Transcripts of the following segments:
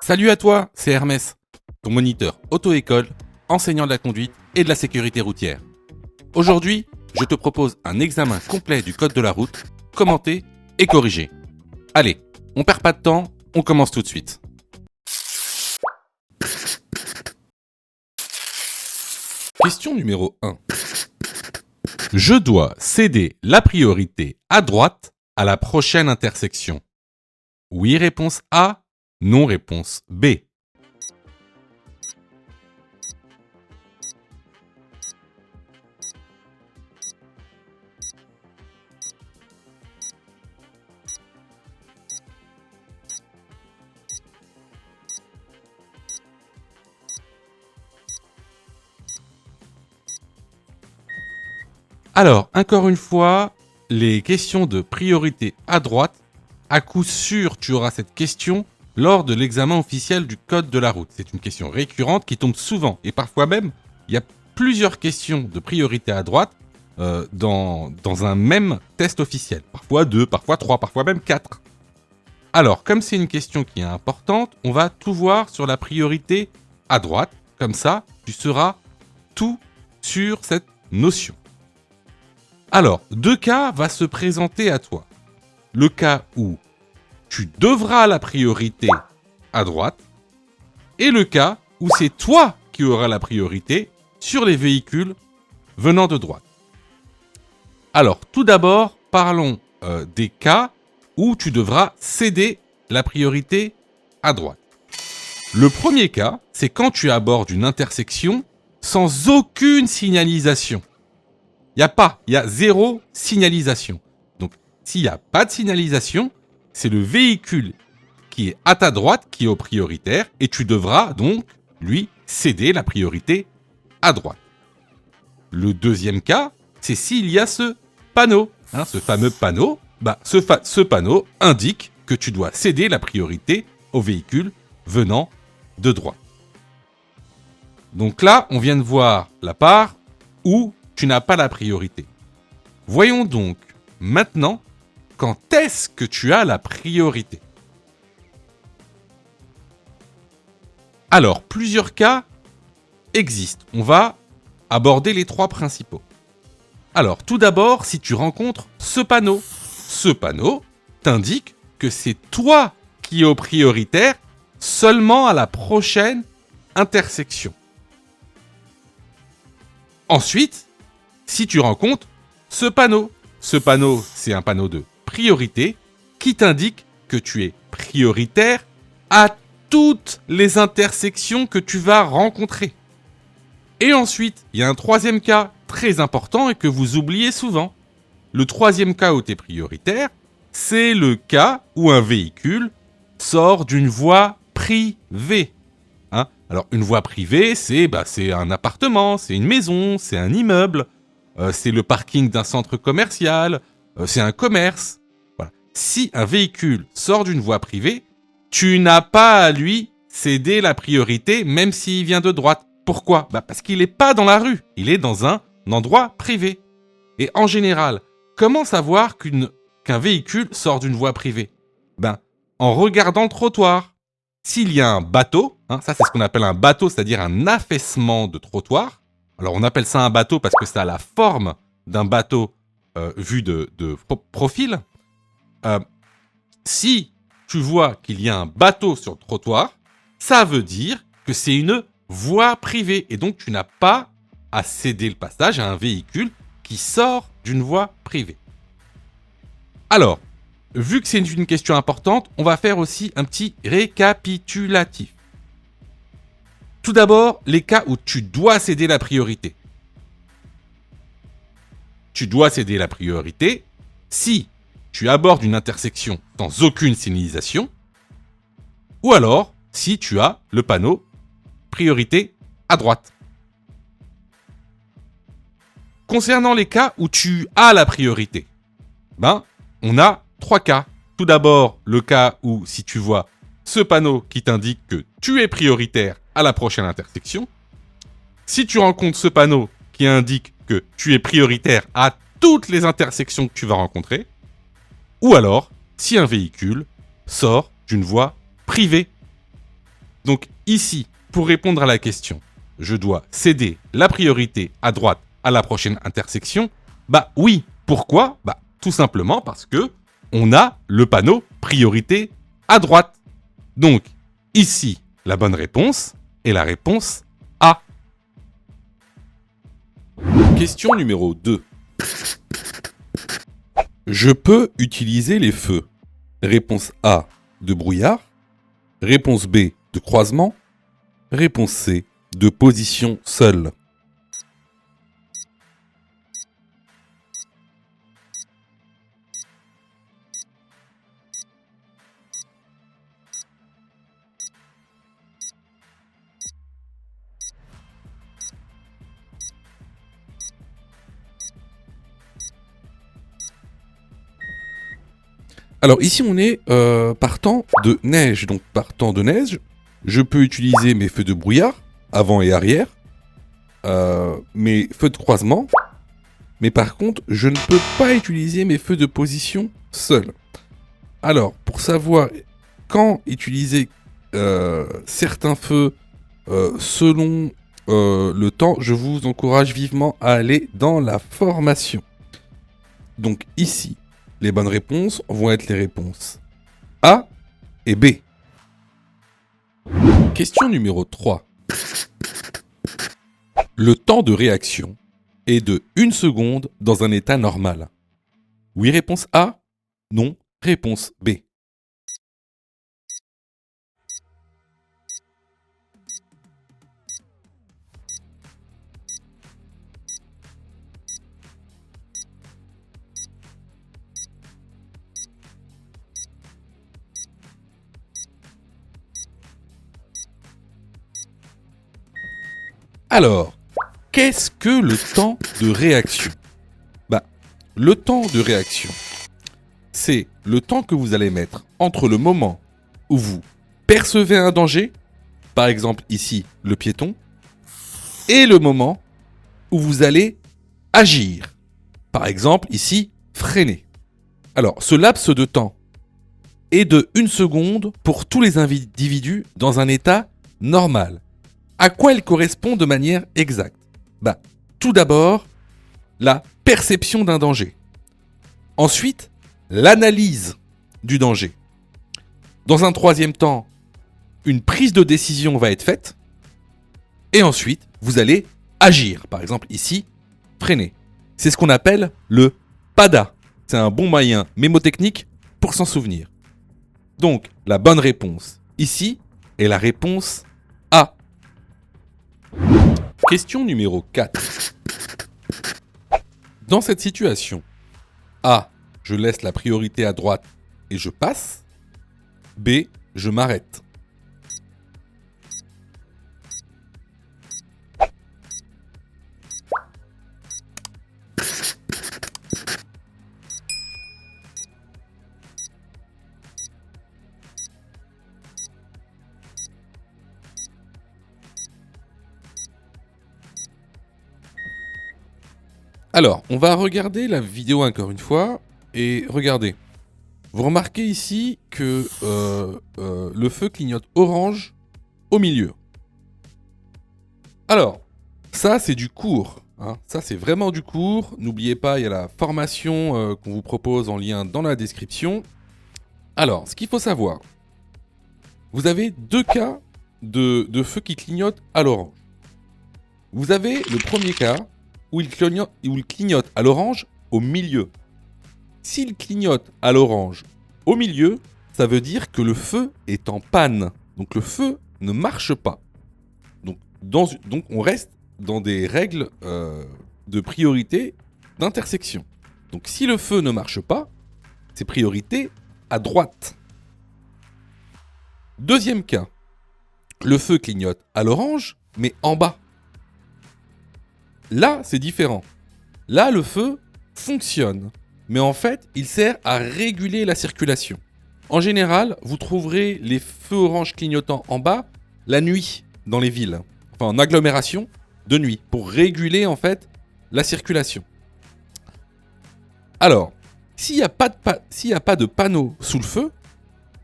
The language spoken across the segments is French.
Salut à toi, c'est Hermès, ton moniteur auto-école, enseignant de la conduite et de la sécurité routière. Aujourd'hui, je te propose un examen complet du code de la route, commenté et corrigé. Allez, on perd pas de temps, on commence tout de suite. Question numéro 1. Je dois céder la priorité à droite à la prochaine intersection. Oui, réponse A. Non, réponse B. Alors, encore une fois, les questions de priorité à droite, à coup sûr, tu auras cette question lors de l'examen officiel du code de la route. C'est une question récurrente qui tombe souvent. Et parfois même, il y a plusieurs questions de priorité à droite dans un même test officiel. Parfois 2, parfois 3, parfois même 4. Alors, comme c'est une question qui est importante, on va tout voir sur la priorité à droite. Comme ça, tu sauras tout sur cette notion. Alors, 2 cas va se présenter à toi. Le cas où tu devras la priorité à droite et le cas où c'est toi qui auras la priorité sur les véhicules venant de droite. Alors, tout d'abord, parlons des cas où tu devras céder la priorité à droite. Le premier cas, c'est quand tu abordes une intersection sans aucune signalisation. Il y a zéro signalisation. Donc, s'il n'y a pas de signalisation, c'est le véhicule qui est à ta droite qui est au prioritaire et tu devras donc lui céder la priorité à droite. Le deuxième cas, c'est s'il y a ce panneau. Ce fameux panneau, ce panneau indique que tu dois céder la priorité au véhicule venant de droite. Donc là, on vient de voir la part où tu n'as pas la priorité. Voyons donc maintenant quand est-ce que tu as la priorité. Alors, plusieurs cas existent. On va aborder les 3 principaux. Alors, tout d'abord, si tu rencontres ce panneau t'indique que c'est toi qui es au prioritaire seulement à la prochaine intersection. Ensuite, si tu rencontres ce panneau, c'est un panneau de priorité qui t'indique que tu es prioritaire à toutes les intersections que tu vas rencontrer. Et ensuite, il y a un troisième cas très important et que vous oubliez souvent. Le troisième cas où tu es prioritaire, c'est le cas où un véhicule sort d'une voie privée. Alors, une voie privée, c'est un appartement, c'est une maison, c'est un immeuble, c'est le parking d'un centre commercial, c'est un commerce. Voilà. Si un véhicule sort d'une voie privée, tu n'as pas à lui céder la priorité, même s'il vient de droite. Pourquoi ? Parce qu'il n'est pas dans la rue, il est dans un endroit privé. Et en général, comment savoir qu'un véhicule sort d'une voie privée ? En regardant le trottoir. S'il y a un bateau, ça c'est ce qu'on appelle un bateau, c'est-à-dire un affaissement de trottoir. Alors on appelle ça un bateau parce que ça a la forme d'un bateau vu de profil. Si tu vois qu'il y a un bateau sur le trottoir, ça veut dire que c'est une voie privée et donc tu n'as pas à céder le passage à un véhicule qui sort d'une voie privée. Alors, vu que c'est une question importante, on va faire aussi un petit récapitulatif. Tout d'abord, les cas où tu dois céder la priorité. Tu dois céder la priorité si tu abordes une intersection sans aucune signalisation ou alors si tu as le panneau priorité à droite. Concernant les cas où tu as la priorité, on a 3 cas. Tout d'abord, le cas où si tu vois ce panneau qui t'indique que tu es prioritaire à la prochaine intersection, si tu rencontres ce panneau qui indique que tu es prioritaire à toutes les intersections que tu vas rencontrer, ou alors si un véhicule sort d'une voie privée. Donc ici, pour répondre à la question, je dois céder la priorité à droite à la prochaine intersection. Bah oui, pourquoi ? Bah tout simplement parce que on a le panneau priorité à droite. Donc ici, la bonne réponse est la réponse A. Question numéro 2. Je peux utiliser les feux. Réponse A, de brouillard. Réponse B, de croisement. Réponse C, de position seule. Alors ici on est partant de neige. Donc partant de neige, je peux utiliser mes feux de brouillard, avant et arrière, mes feux de croisement, mais par contre je ne peux pas utiliser mes feux de position seuls. Alors pour savoir quand utiliser certains feux selon le temps, je vous encourage vivement à aller dans la formation. Donc ici, les bonnes réponses vont être les réponses A et B. Question numéro 3. Le temps de réaction est de 1 seconde dans un état normal. Oui, réponse A. Non, réponse B. Alors, qu'est-ce que le temps de réaction ? Le temps de réaction, c'est le temps que vous allez mettre entre le moment où vous percevez un danger, par exemple ici le piéton, et le moment où vous allez agir, par exemple ici freiner. Alors, ce laps de temps est de 1 seconde pour tous les individus dans un état normal. À quoi il correspond de manière exacte ? Tout d'abord, la perception d'un danger. Ensuite, l'analyse du danger. Dans un troisième temps, une prise de décision va être faite. Et ensuite, vous allez agir. Par exemple, ici, freiner. C'est ce qu'on appelle le PADA. C'est un bon moyen mémotechnique pour s'en souvenir. Donc, la bonne réponse ici est la réponse A. Question numéro 4. Dans cette situation, A, je laisse la priorité à droite et je passe. B, je m'arrête. Alors, on va regarder la vidéo encore une fois, et regardez. Vous remarquez ici que le feu clignote orange au milieu. Alors, ça c'est du cours, hein. Ça c'est vraiment du cours. N'oubliez pas, il y a la formation qu'on vous propose en lien dans la description. Alors, ce qu'il faut savoir, vous avez 2 cas de feu qui clignotent à l'orange. Vous avez le premier cas où il clignote à l'orange au milieu. S'il clignote à l'orange au milieu, ça veut dire que le feu est en panne. Donc le feu ne marche pas. Donc on reste dans des règles de priorité d'intersection. Donc si le feu ne marche pas, c'est priorité à droite. Deuxième cas, le feu clignote à l'orange, mais en bas. Là, c'est différent. Là, le feu fonctionne. Mais en fait, il sert à réguler la circulation. En général, vous trouverez les feux orange clignotants en bas la nuit dans les villes. Enfin, en agglomération de nuit, pour réguler en fait la circulation. Alors, s'il n'y a pas de panneau sous le feu,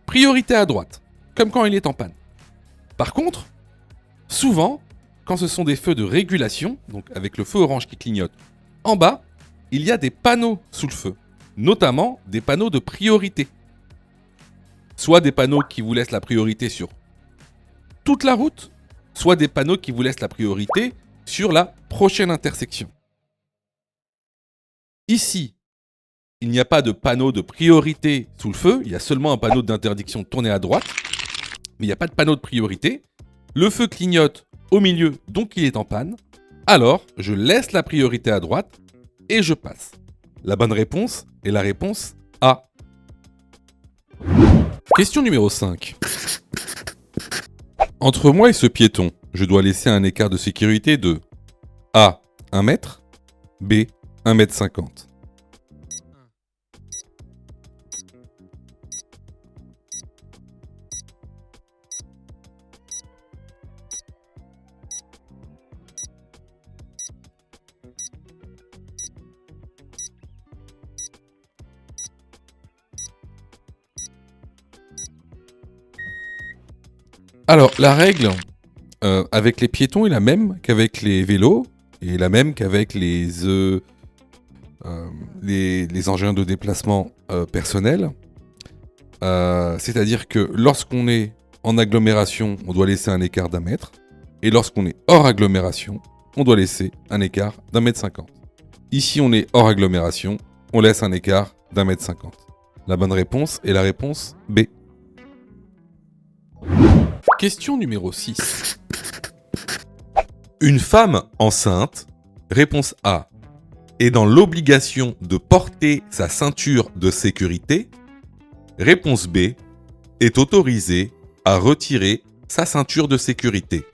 priorité à droite, comme quand il est en panne. Par contre, souvent, quand ce sont des feux de régulation, donc avec le feu orange qui clignote, en bas, il y a des panneaux sous le feu, notamment des panneaux de priorité. Soit des panneaux qui vous laissent la priorité sur toute la route, soit des panneaux qui vous laissent la priorité sur la prochaine intersection. Ici, il n'y a pas de panneau de priorité sous le feu, il y a seulement un panneau d'interdiction de tourner à droite, mais il n'y a pas de panneau de priorité. Le feu clignote au milieu, donc il est en panne. Alors, je laisse la priorité à droite et je passe. La bonne réponse est la réponse A. Question numéro 5. Entre moi et ce piéton, je dois laisser un écart de sécurité de A. 1 mètre, B. 1,50 m. Alors, la règle avec les piétons est la même qu'avec les vélos et la même qu'avec les engins de déplacement personnel. C'est-à-dire que lorsqu'on est en agglomération, on doit laisser un écart d'1 mètre. Et lorsqu'on est hors agglomération, on doit laisser un écart d'1,50 m. Ici, on est hors agglomération, on laisse un écart d'1,50 m. La bonne réponse est la réponse B. Question numéro 6. Une femme enceinte, réponse A, est dans l'obligation de porter sa ceinture de sécurité. Réponse B, est autorisée à retirer sa ceinture de sécurité.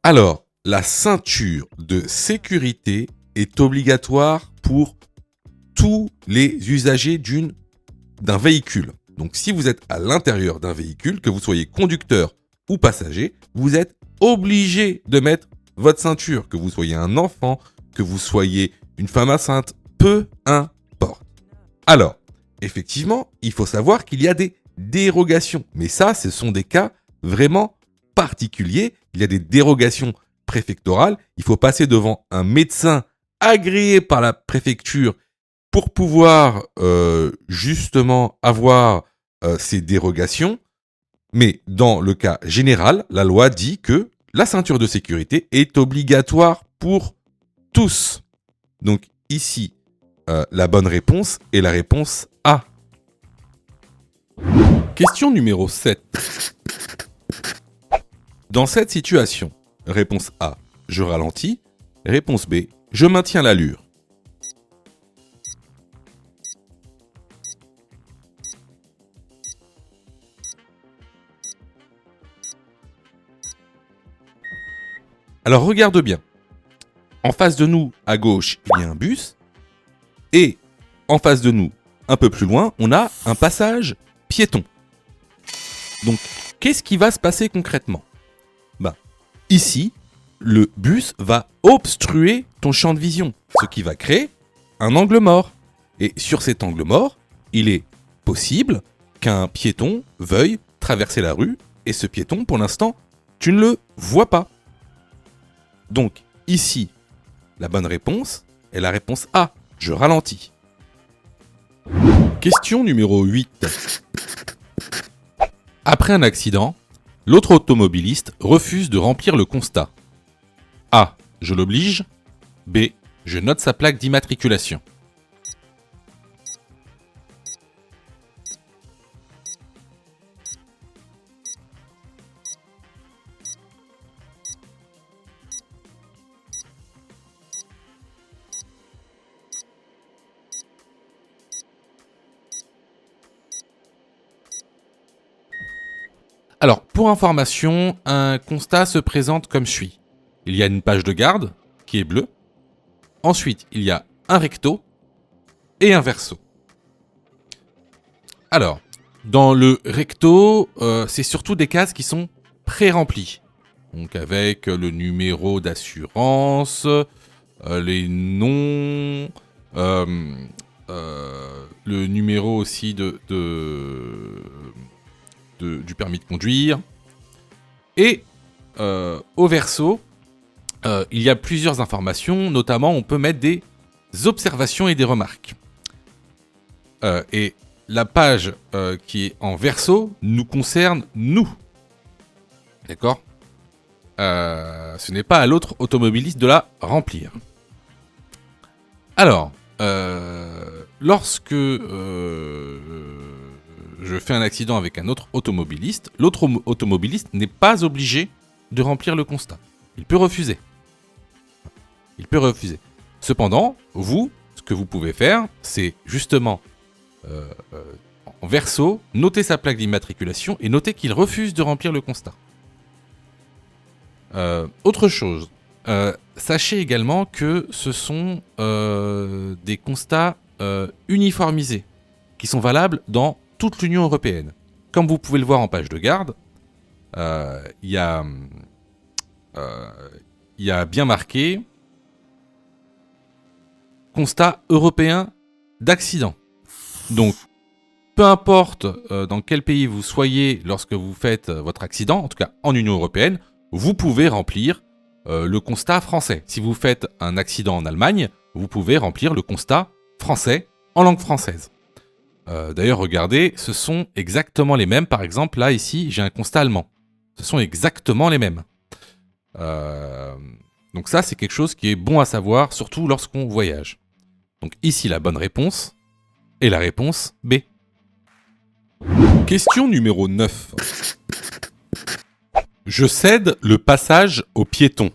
Alors, la ceinture de sécurité est obligatoire pour tous les usagers d'un véhicule. Donc si vous êtes à l'intérieur d'un véhicule, que vous soyez conducteur ou passager, vous êtes obligé de mettre votre ceinture, que vous soyez un enfant, que vous soyez une femme enceinte, peu importe. Alors, effectivement, il faut savoir qu'il y a des dérogations. Mais ça, ce sont des cas vraiment particuliers. Il y a des dérogations préfectorales. Il faut passer devant un médecin agréé par la préfecture pour pouvoir justement avoir ces dérogations. Mais dans le cas général, la loi dit que la ceinture de sécurité est obligatoire pour tous. Donc ici, la bonne réponse est la réponse A. Question numéro 7. Dans cette situation, réponse A, je ralentis. Réponse B, je maintiens l'allure. Alors regarde bien. En face de nous, à gauche, il y a un bus. Et en face de nous, un peu plus loin, on a un passage piéton. Donc, qu'est-ce qui va se passer concrètement ? Ici, le bus va obstruer ton champ de vision, ce qui va créer un angle mort. Et sur cet angle mort, il est possible qu'un piéton veuille traverser la rue, et ce piéton, pour l'instant, tu ne le vois pas. Donc, ici, la bonne réponse est la réponse A, je ralentis. Question numéro 8. Après un accident, l'autre automobiliste refuse de remplir le constat. A. Je l'oblige. B. Je note sa plaque d'immatriculation. Alors, pour information, un constat se présente comme suit. Il y a une page de garde, qui est bleue. Ensuite, il y a un recto et un verso. Alors, dans le recto, c'est surtout des cases qui sont pré-remplies. Donc avec le numéro d'assurance, les noms, le numéro aussi du permis de conduire. Et au verso, il y a plusieurs informations, notamment on peut mettre des observations et des remarques. Et la page qui est en verso nous concerne nous. D'accord ? Ce n'est pas à l'autre automobiliste de la remplir. Alors, lorsque je fais un accident avec un autre automobiliste, l'autre automobiliste n'est pas obligé de remplir le constat. Il peut refuser. Cependant, vous, ce que vous pouvez faire, c'est justement en verso, noter sa plaque d'immatriculation et noter qu'il refuse de remplir le constat. Autre chose, sachez également que ce sont des constats uniformisés qui sont valables dans toute l'Union européenne. Comme vous pouvez le voir en page de garde, il y a bien marqué constat européen d'accident. Donc, peu importe dans quel pays vous soyez lorsque vous faites votre accident, en tout cas en Union européenne, vous pouvez remplir le constat français. Si vous faites un accident en Allemagne, vous pouvez remplir le constat français en langue française. D'ailleurs, regardez, ce sont exactement les mêmes. Par exemple, là, ici, j'ai un constat allemand. Ce sont exactement les mêmes. Donc ça, c'est quelque chose qui est bon à savoir, surtout lorsqu'on voyage. Donc ici, la bonne réponse est la réponse B. Question numéro 9. Je cède le passage aux piétons.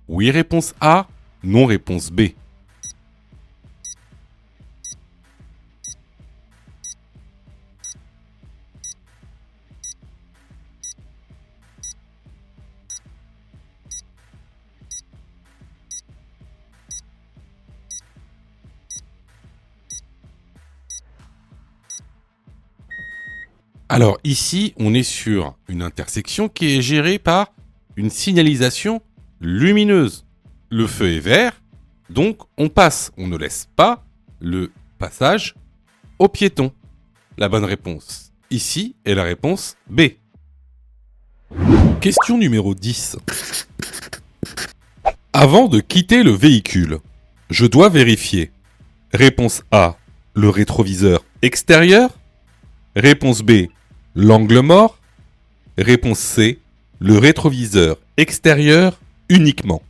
Oui, réponse A. Non, réponse B. Alors ici, on est sur une intersection qui est gérée par une signalisation lumineuse. Le feu est vert, donc on passe, on ne laisse pas le passage aux piétons. La bonne réponse ici est la réponse B. Question numéro 10. Avant de quitter le véhicule, je dois vérifier. Réponse A, le rétroviseur extérieur. Réponse B, l'angle mort. Réponse C, le rétroviseur extérieur uniquement.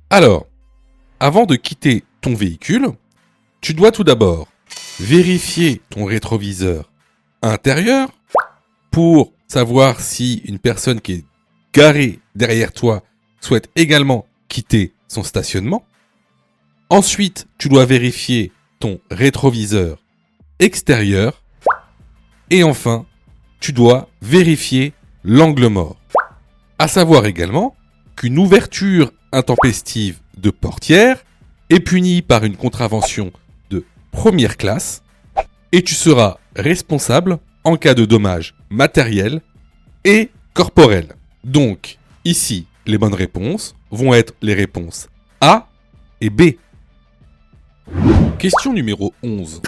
Alors, avant de quitter ton véhicule, tu dois tout d'abord vérifier ton rétroviseur intérieur pour savoir si une personne qui est garée derrière toi souhaite également quitter son stationnement. Ensuite, tu dois vérifier ton rétroviseur extérieur. Et enfin, tu dois vérifier l'angle mort. À savoir également qu'une ouverture intempestive de portière est punie par une contravention de première classe et tu seras responsable en cas de dommages matériels et corporels. Donc, ici, les bonnes réponses vont être les réponses A et B. Question numéro 11.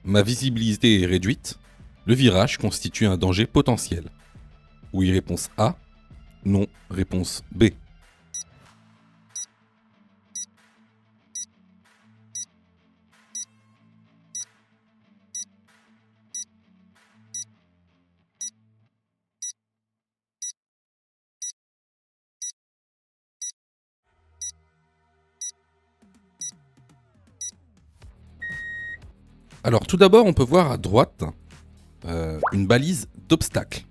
Ma visibilité est réduite. Le virage constitue un danger potentiel. Oui, réponse A. Non, réponse B. Alors tout d'abord, on peut voir à droite une balise d'obstacle.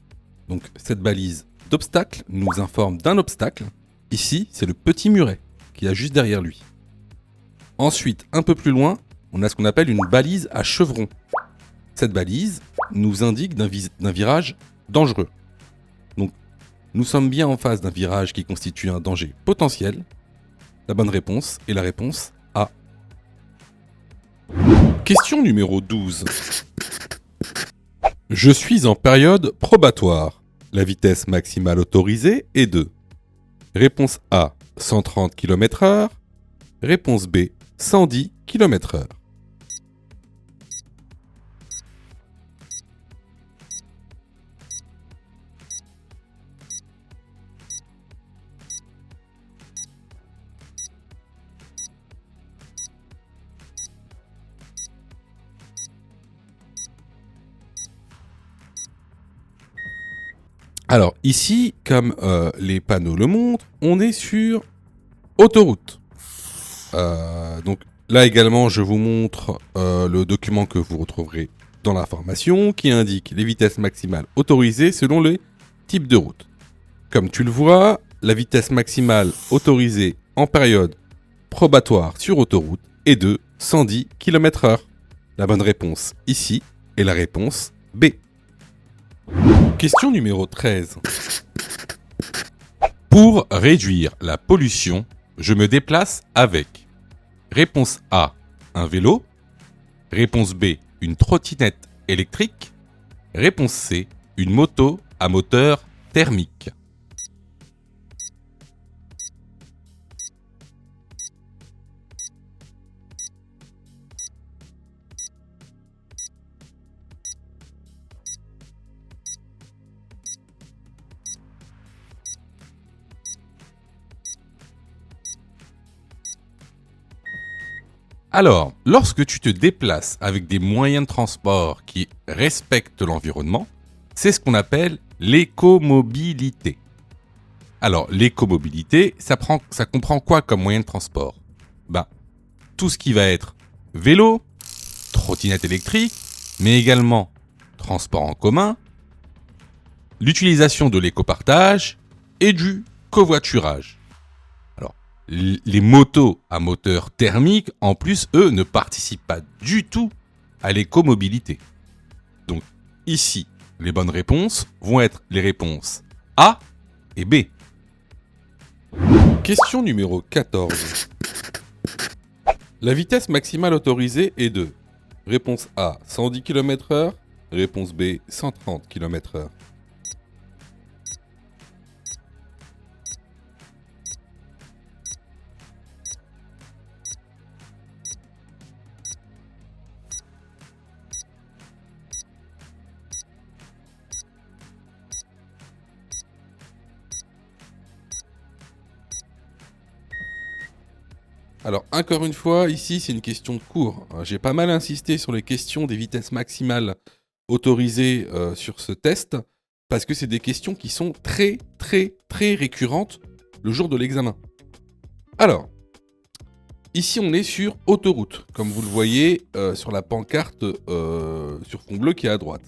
Donc cette balise d'obstacle nous informe d'un obstacle. Ici, c'est le petit muret qu'il y a juste derrière lui. Ensuite, un peu plus loin, on a ce qu'on appelle une balise à chevron. Cette balise nous indique d'un virage dangereux. Donc, nous sommes bien en face d'un virage qui constitue un danger potentiel. La bonne réponse est la réponse A. Question numéro 12. Je suis en période probatoire. La vitesse maximale autorisée est de réponse A, 130 km/h. Réponse B, 110 km/h. Alors ici, comme les panneaux le montrent, on est sur autoroute. Donc là également, je vous montre le document que vous retrouverez dans l'information qui indique les vitesses maximales autorisées selon les types de route. Comme tu le vois, la vitesse maximale autorisée en période probatoire sur autoroute est de 110 km/h. La bonne réponse ici est la réponse B. Question numéro 13. Pour réduire la pollution, je me déplace avec réponse A, un vélo. Réponse B, une trottinette électrique. Réponse C, une moto à moteur thermique. Alors, lorsque tu te déplaces avec des moyens de transport qui respectent l'environnement, c'est ce qu'on appelle l'écomobilité. Alors, l'écomobilité, ça comprend quoi comme moyen de transport ? Tout ce qui va être vélo, trottinette électrique, mais également transport en commun, l'utilisation de l'écopartage et du covoiturage. Les motos à moteur thermique, en plus, eux, ne participent pas du tout à l'écomobilité. Donc, ici, les bonnes réponses vont être les réponses A et B. Question numéro 14. La vitesse maximale autorisée est de réponse A, 110 km/h, réponse B, 130 km/h. Alors, encore une fois, ici, c'est une question de cours. J'ai pas mal insisté sur les questions des vitesses maximales autorisées sur ce test, parce que c'est des questions qui sont très, très, très récurrentes le jour de l'examen. Alors, ici, on est sur autoroute, comme vous le voyez sur la pancarte sur fond bleu qui est à droite.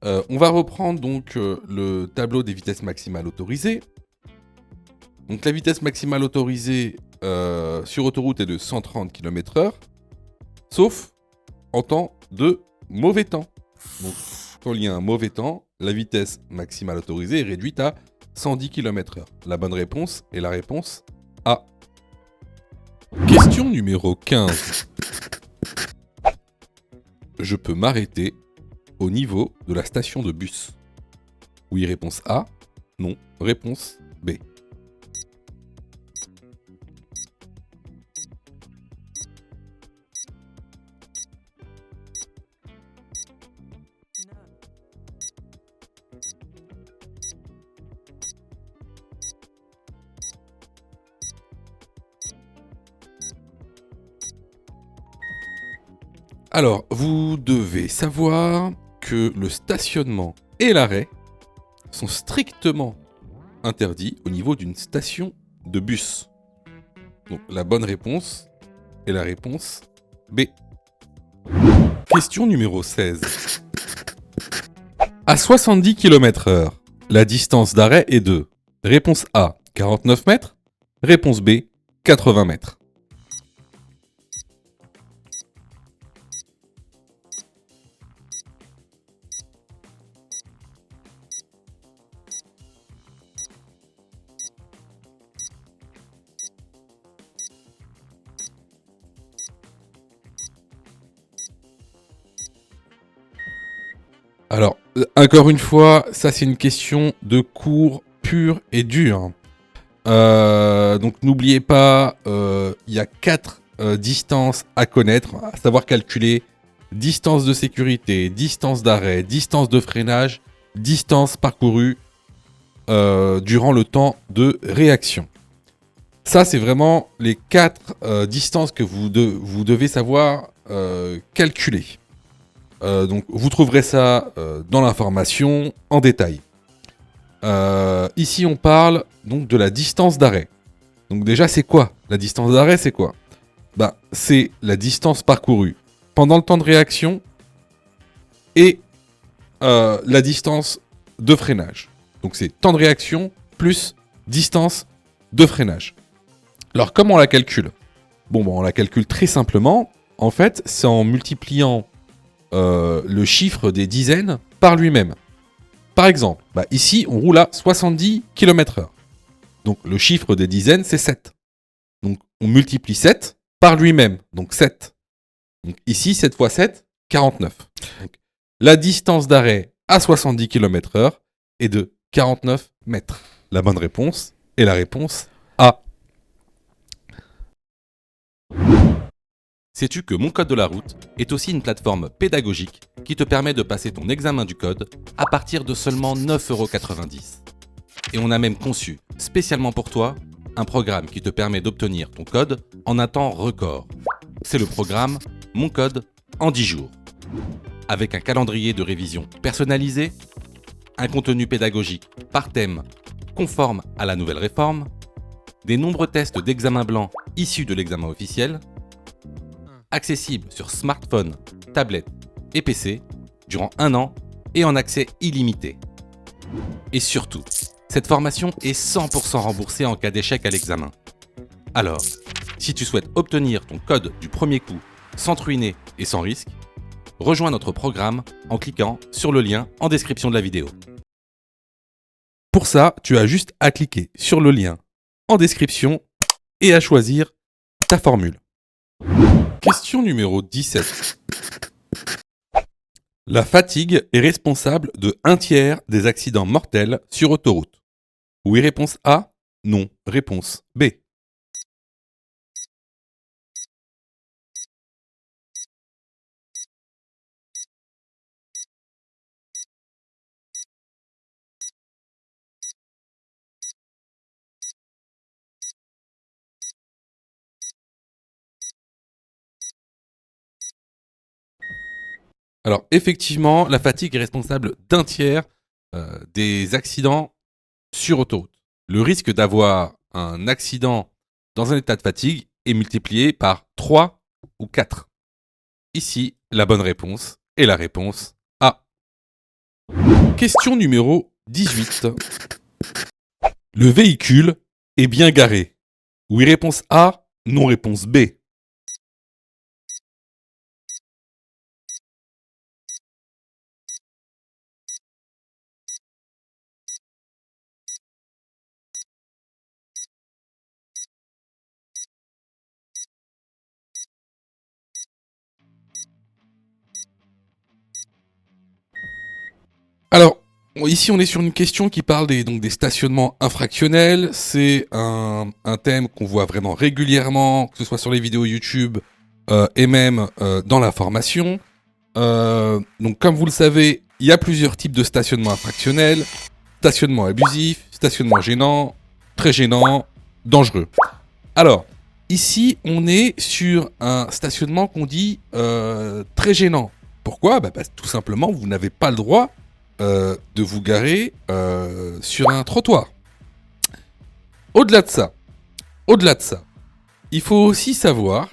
On va reprendre donc le tableau des vitesses maximales autorisées. Donc, la vitesse maximale autorisée sur autoroute est de 130 km/h, sauf en temps de mauvais temps. Donc, quand il y a un mauvais temps, la vitesse maximale autorisée est réduite à 110 km/h. La bonne réponse est la réponse A. Question numéro 15. Je peux m'arrêter au niveau de la station de bus. Oui, réponse A. Non, réponse B. Alors, vous devez savoir que le stationnement et l'arrêt sont strictement interdits au niveau d'une station de bus. Donc, la bonne réponse est la réponse B. Question numéro 16. À 70 km/h, la distance d'arrêt est de réponse A, 49 mètres, réponse B, 80 mètres. Alors, encore une fois, ça c'est une question de cours pur et dur. Donc n'oubliez pas, il y a 4 distances à connaître, à savoir calculer. Distance de sécurité, distance d'arrêt, distance de freinage, distance parcourue durant le temps de réaction. Ça, c'est vraiment les 4 distances que vous devez savoir calculer. Donc vous trouverez ça dans l'information en détail. Ici on parle donc de la distance d'arrêt. Donc déjà c'est quoi la distance d'arrêt, c'est quoi? C'est la distance parcourue pendant le temps de réaction et la distance de freinage. Donc c'est temps de réaction plus distance de freinage. Alors comment on la calcule? On la calcule très simplement. En fait, c'est en multipliant le chiffre des dizaines par lui-même. Par exemple, ici, on roule à 70 km/h. Donc, le chiffre des dizaines, c'est 7. Donc, on multiplie 7 par lui-même. Donc, 7. Donc, ici, 7 fois 7, 49. Donc, la distance d'arrêt à 70 km/h est de 49 mètres. La bonne réponse est la réponse A. Sais-tu que Mon Code de la route est aussi une plateforme pédagogique qui te permet de passer ton examen du code à partir de seulement 9,90 €. Et on a même conçu, spécialement pour toi, un programme qui te permet d'obtenir ton code en un temps record. C'est le programme Mon Code en 10 jours. Avec un calendrier de révision personnalisé, un contenu pédagogique par thème conforme à la nouvelle réforme, des nombreux tests d'examen blanc issus de l'examen officiel, accessible sur smartphone, tablette et PC durant 1 an et en accès illimité. Et surtout, cette formation est 100% remboursée en cas d'échec à l'examen. Alors, si tu souhaites obtenir ton code du premier coup sans te ruiner et sans risque, rejoins notre programme en cliquant sur le lien en description de la vidéo. Pour ça, tu as juste à cliquer sur le lien en description et à choisir ta formule. Question numéro 17. La fatigue est responsable de 1/3 des accidents mortels sur autoroute. Oui, réponse A. Non, réponse B. Alors, effectivement, la fatigue est responsable d'1/3 des accidents sur autoroute. Le risque d'avoir un accident dans un état de fatigue est multiplié par 3 ou 4. Ici, la bonne réponse est la réponse A. Question numéro 18. Le véhicule est bien garé. Oui, réponse A. Non, réponse B. Alors, ici on est sur une question qui parle des stationnements infractionnels. C'est un thème qu'on voit vraiment régulièrement, que ce soit sur les vidéos YouTube et même dans la formation. Donc comme vous le savez, il y a plusieurs types de stationnement infractionnels. Stationnement abusif, stationnement gênant, très gênant, dangereux. Alors, ici on est sur un stationnement qu'on dit très gênant. Pourquoi ? Parce que tout simplement vous n'avez pas le droit de vous garer sur un trottoir. Au-delà de ça, il faut aussi savoir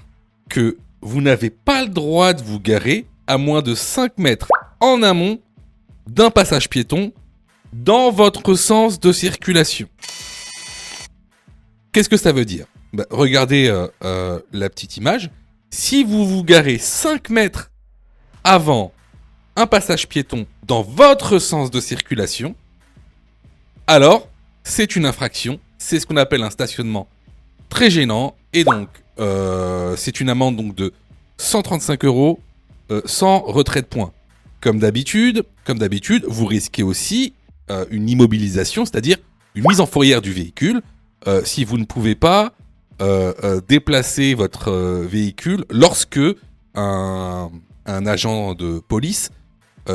que vous n'avez pas le droit de vous garer à moins de 5 mètres en amont d'un passage piéton dans votre sens de circulation. Qu'est-ce que ça veut dire ? Regardez la petite image. Si vous vous garez 5 mètres avant un passage piéton dans votre sens de circulation, alors c'est une infraction. C'est ce qu'on appelle un stationnement très gênant. Et donc, c'est une amende donc, de 135 € sans retrait de points. Comme d'habitude, vous risquez aussi une immobilisation, c'est-à-dire une mise en fourrière du véhicule, si vous ne pouvez pas déplacer votre véhicule lorsque un agent de police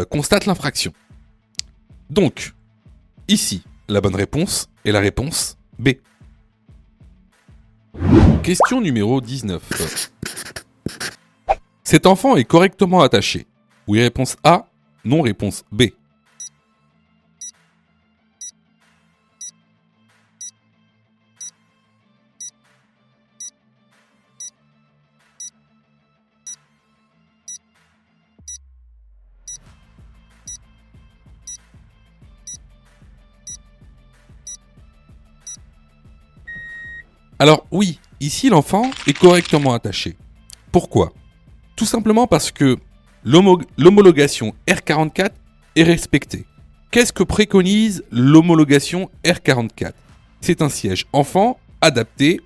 constate l'infraction. Donc, ici, la bonne réponse est la réponse B. Question numéro 19. Cet enfant est correctement attaché. Oui, réponse A. Non, réponse B. Alors oui, ici l'enfant est correctement attaché. Pourquoi ? Tout simplement parce que l'homologation R44 est respectée. Qu'est-ce que préconise l'homologation R44 ? C'est un siège enfant adapté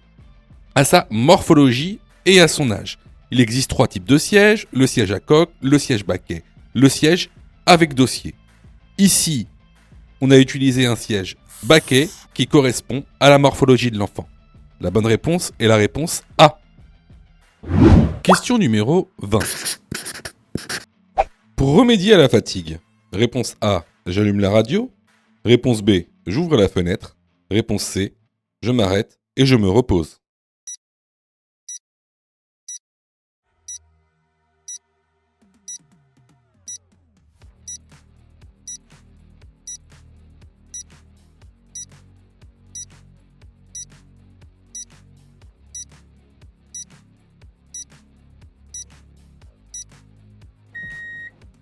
à sa morphologie et à son âge. Il existe 3 types de sièges, le siège à coque, le siège baquet, le siège avec dossier. Ici, on a utilisé un siège baquet qui correspond à la morphologie de l'enfant. La bonne réponse est la réponse A. Question numéro 20. Pour remédier à la fatigue, réponse A, j'allume la radio. Réponse B, j'ouvre la fenêtre. Réponse C, je m'arrête et je me repose.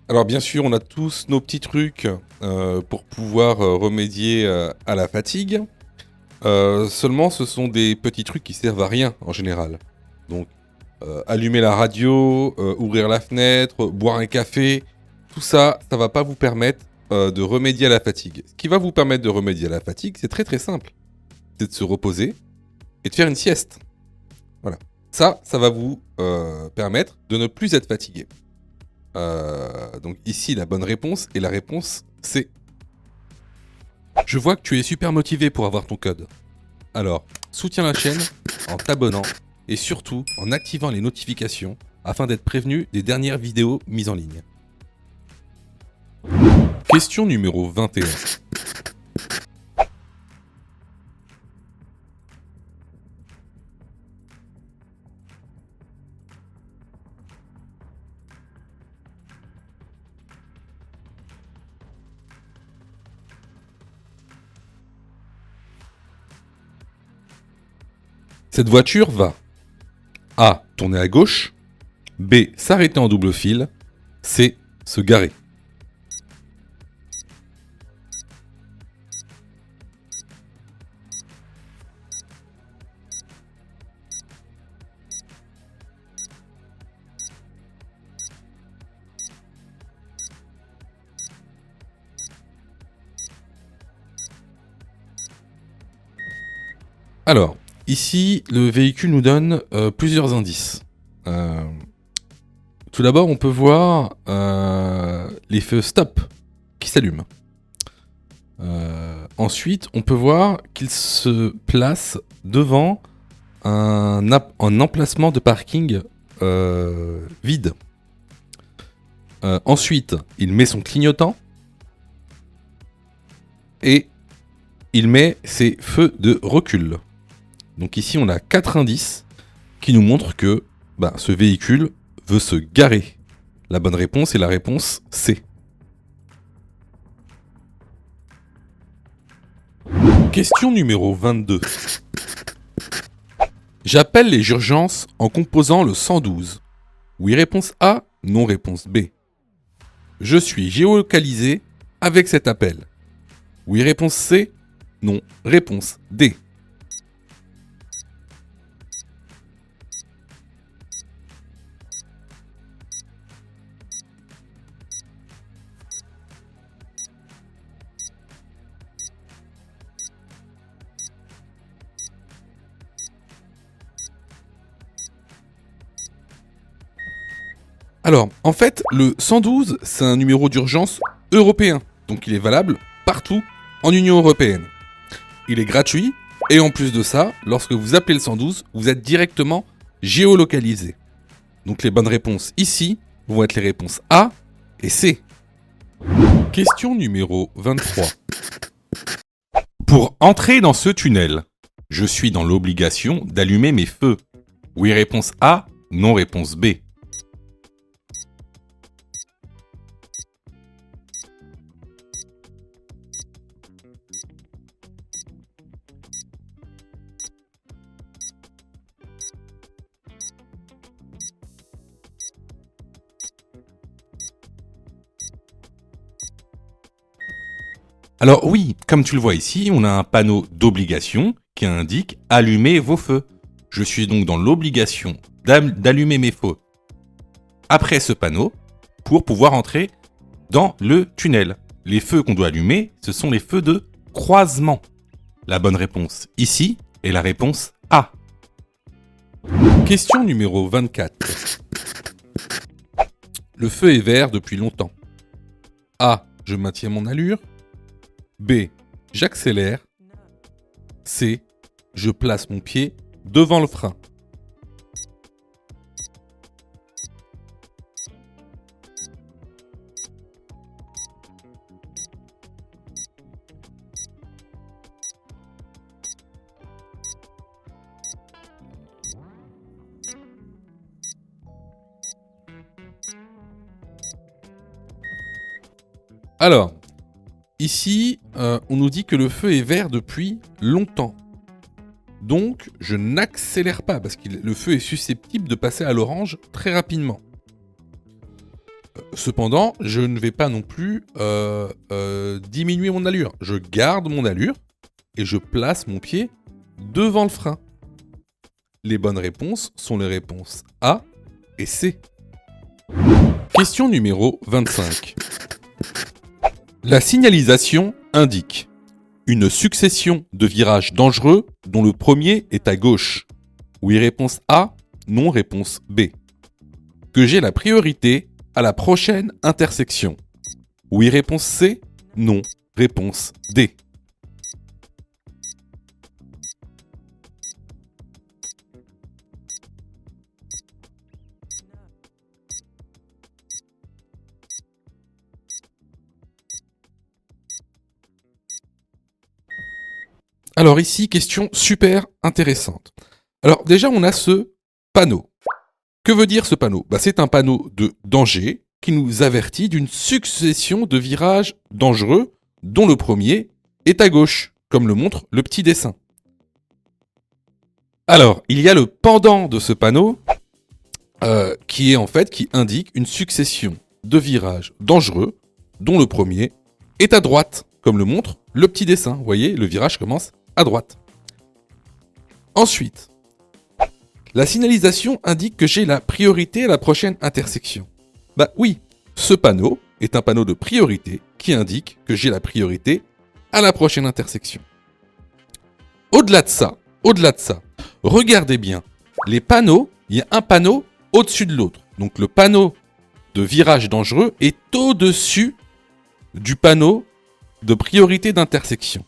Alors bien sûr, on a tous nos petits trucs pour pouvoir remédier à la fatigue. Seulement, ce sont des petits trucs qui servent à rien en général. Donc, allumer la radio, ouvrir la fenêtre, boire un café, tout ça, ça va pas vous permettre de remédier à la fatigue. Ce qui va vous permettre de remédier à la fatigue, c'est très très simple. C'est de se reposer et de faire une sieste. Voilà. Ça va vous permettre de ne plus être fatigué. Donc ici, la bonne réponse est la réponse C. Je vois que tu es super motivé pour avoir ton code. Alors, soutiens la chaîne en t'abonnant et surtout en activant les notifications afin d'être prévenu des dernières vidéos mises en ligne. Question numéro 21. Cette voiture va A. Tourner à gauche, B. S'arrêter en double fil, C. Se garer. Alors, ici, le véhicule nous donne plusieurs indices. Tout d'abord, on peut voir les feux stop qui s'allument. Ensuite, on peut voir qu'il se place devant un emplacement de parking vide. Ensuite, il met son clignotant et il met ses feux de recul. Donc ici, on a 4 indices qui nous montrent que ce véhicule veut se garer. La bonne réponse est la réponse C. Question numéro 22. J'appelle les urgences en composant le 112. Oui, réponse A. Non, réponse B. Je suis géolocalisé avec cet appel. Oui, réponse C. Non, réponse D. Alors, en fait, le 112, c'est un numéro d'urgence européen. Donc il est valable partout en Union européenne. Il est gratuit et en plus de ça, lorsque vous appelez le 112, vous êtes directement géolocalisé. Donc les bonnes réponses ici vont être les réponses A et C. Question numéro 23. Pour entrer dans ce tunnel, je suis dans l'obligation d'allumer mes feux. Oui, réponse A. Non, réponse B. Alors oui, comme tu le vois ici, on a un panneau d'obligation qui indique « Allumez vos feux ». Je suis donc dans l'obligation d'allumer mes feux après ce panneau pour pouvoir entrer dans le tunnel. Les feux qu'on doit allumer, ce sont les feux de croisement. La bonne réponse ici est la réponse A. Question numéro 24. Le feu est vert depuis longtemps. A. Je maintiens mon allure. B. J'accélère. C. Je place mon pied devant le frein. Alors, ici, on nous dit que le feu est vert depuis longtemps. Donc, je n'accélère pas parce que le feu est susceptible de passer à l'orange très rapidement. Cependant, je ne vais pas non plus diminuer mon allure. Je garde mon allure et je place mon pied devant le frein. Les bonnes réponses sont les réponses A et C. Question numéro 25. La signalisation indique une succession de virages dangereux dont le premier est à gauche. Oui, réponse A. Non, réponse B. Que j'ai la priorité à la prochaine intersection. Oui, réponse C. Non, réponse D. Alors ici, question super intéressante. Alors déjà, on a ce panneau. Que veut dire ce panneau ? C'est un panneau de danger qui nous avertit d'une succession de virages dangereux dont le premier est à gauche, comme le montre le petit dessin. Alors, il y a le pendant de ce panneau qui indique une succession de virages dangereux dont le premier est à droite, comme le montre le petit dessin. Vous voyez, le virage commence à droite. Ensuite, la signalisation indique que j'ai la priorité à la prochaine intersection. Oui, ce panneau est un panneau de priorité qui indique que j'ai la priorité à la prochaine intersection. Au-delà de ça, regardez bien, les panneaux, il y a un panneau au-dessus de l'autre. Donc le panneau de virage dangereux est au-dessus du panneau de priorité d'intersection.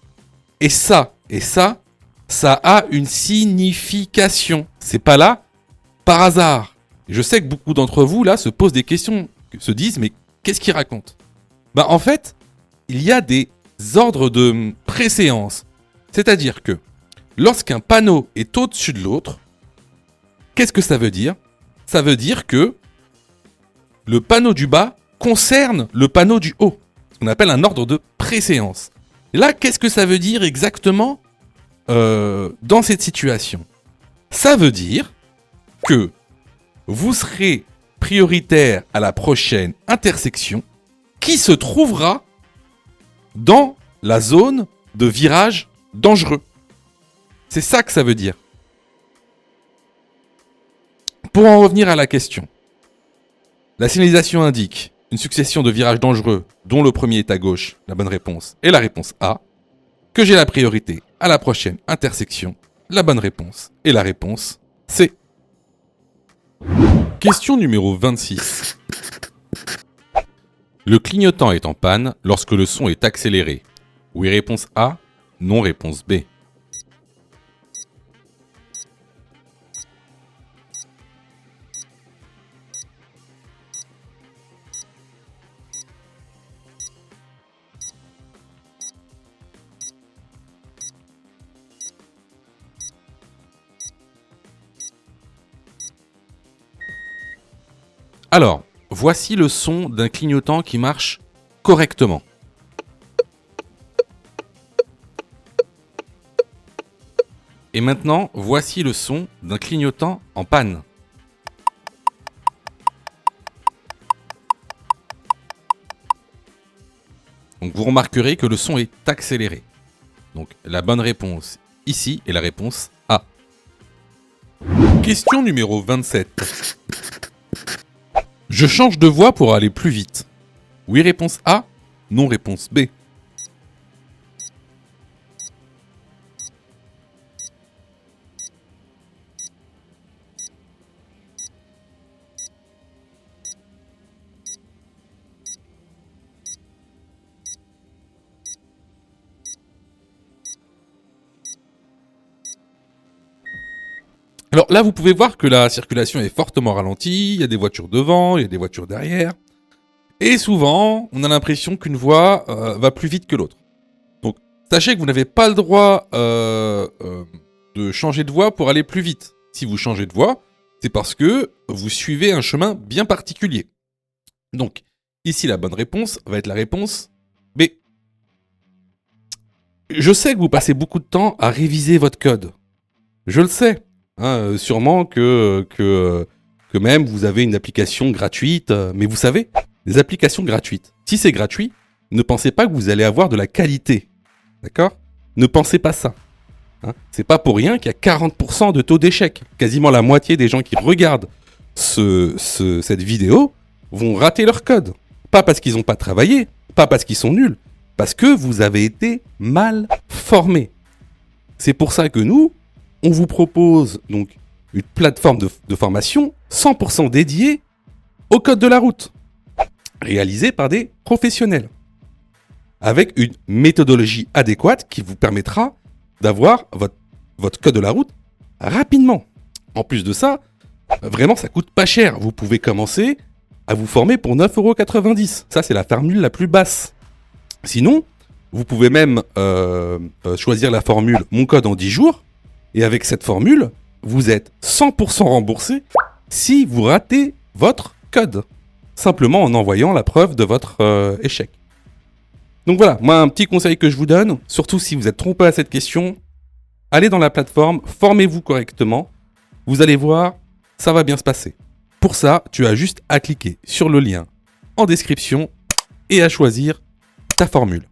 Et ça a une signification. C'est pas là par hasard. Je sais que beaucoup d'entre vous, là, se posent des questions, se disent, mais qu'est-ce qu'il raconte ? En fait, il y a des ordres de préséance. C'est-à-dire que lorsqu'un panneau est au-dessus de l'autre, qu'est-ce que ça veut dire ? Ça veut dire que le panneau du bas concerne le panneau du haut. Ce qu'on appelle un ordre de préséance. Et là, qu'est-ce que ça veut dire exactement dans cette situation ? Ça veut dire que vous serez prioritaire à la prochaine intersection qui se trouvera dans la zone de virage dangereux. C'est ça que ça veut dire. Pour en revenir à la question, la signalisation indique une succession de virages dangereux dont le premier est à gauche, la bonne réponse est la réponse A, que j'ai la priorité à la prochaine intersection, la bonne réponse est la réponse C. Question numéro 26. Le clignotant est en panne lorsque le son est accéléré. Oui, réponse A, non, réponse B. Alors, voici le son d'un clignotant qui marche correctement. Et maintenant, voici le son d'un clignotant en panne. Donc vous remarquerez que le son est accéléré. Donc la bonne réponse ici est la réponse A. Question numéro 27. Je change de voie pour aller plus vite. Oui, réponse A. Non, réponse B. Alors là, vous pouvez voir que la circulation est fortement ralentie, il y a des voitures devant, il y a des voitures derrière. Et souvent, on a l'impression qu'une voie va plus vite que l'autre. Donc, sachez que vous n'avez pas le droit de changer de voie pour aller plus vite. Si vous changez de voie, c'est parce que vous suivez un chemin bien particulier. Donc, ici, la bonne réponse va être la réponse B. Je sais que vous passez beaucoup de temps à réviser votre code. Je le sais. Sûrement que même vous avez une application gratuite, mais vous savez, les applications gratuites, si c'est gratuit, ne pensez pas que vous allez avoir de la qualité, d'accord ? Ne pensez pas ça. C'est pas pour rien qu'il y a 40% de taux d'échec. Quasiment la moitié des gens qui regardent cette vidéo vont rater leur code. Pas parce qu'ils n'ont pas travaillé, pas parce qu'ils sont nuls, parce que vous avez été mal formés. C'est pour ça que nous, on vous propose donc une plateforme de formation 100% dédiée au code de la route, réalisée par des professionnels, avec une méthodologie adéquate qui vous permettra d'avoir votre code de la route rapidement. En plus de ça, vraiment ça coûte pas cher. Vous pouvez commencer à vous former pour 9,90 €. Ça, c'est la formule la plus basse. Sinon, vous pouvez même choisir la formule « Mon code en 10 jours ». Et avec cette formule, vous êtes 100% remboursé si vous ratez votre code. Simplement en envoyant la preuve de votre échec. Donc voilà, moi un petit conseil que je vous donne, surtout si vous êtes trompé à cette question, allez dans la plateforme, formez-vous correctement. Vous allez voir, ça va bien se passer. Pour ça, tu as juste à cliquer sur le lien en description et à choisir ta formule.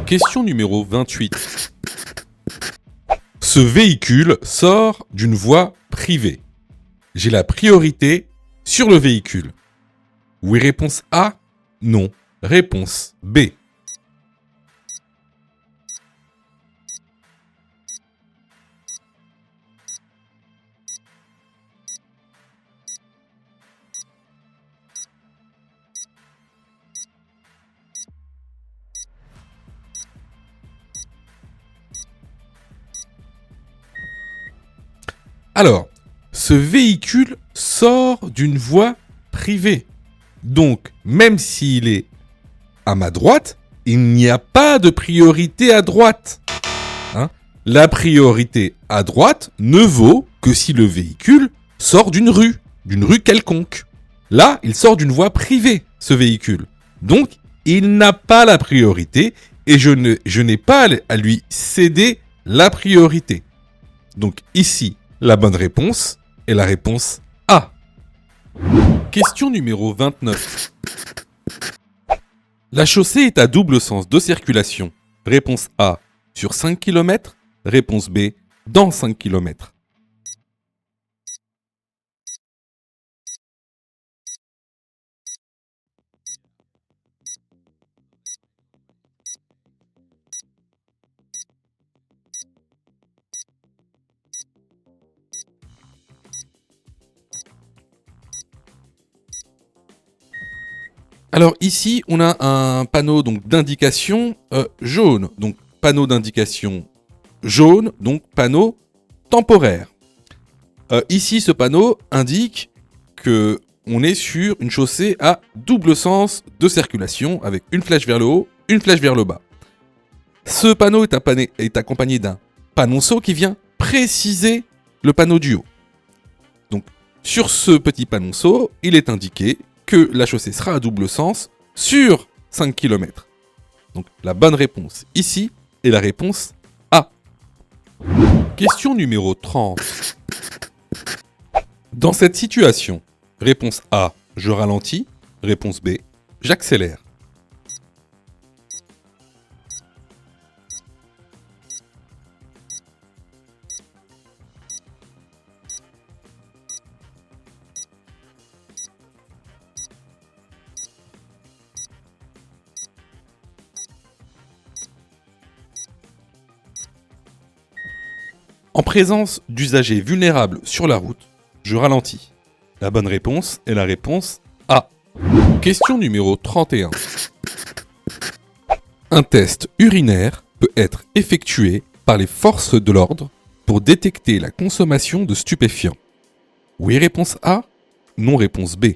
Question numéro 28. Ce véhicule sort d'une voie privée. J'ai la priorité sur le véhicule. Oui, réponse A. Non, réponse B. Alors, ce véhicule sort d'une voie privée. Donc, même s'il est à ma droite, il n'y a pas de priorité à droite. La priorité à droite ne vaut que si le véhicule sort d'une rue quelconque. Là, il sort d'une voie privée, ce véhicule. Donc, il n'a pas la priorité et je n'ai pas à lui céder la priorité. Donc ici, la bonne réponse est la réponse A. Question numéro 29. La chaussée est à double sens de circulation. Réponse A, sur 5 km. Réponse B, dans 5 km. Alors ici, on a un panneau donc d'indication jaune. Donc panneau d'indication jaune, donc panneau temporaire. Ici, ce panneau indique que on est sur une chaussée à double sens de circulation avec une flèche vers le haut, une flèche vers le bas. Ce panneau est accompagné d'un panonceau qui vient préciser le panneau du haut. Donc sur ce petit panonceau, il est indiqué que la chaussée sera à double sens sur 5 km. Donc la bonne réponse ici est la réponse A. Question numéro 30. Dans cette situation, réponse A, je ralentis. Réponse B, j'accélère. En présence d'usagers vulnérables sur la route, je ralentis. La bonne réponse est la réponse A. Question numéro 31. Un test urinaire peut être effectué par les forces de l'ordre pour détecter la consommation de stupéfiants. Oui, réponse A. Non, réponse B.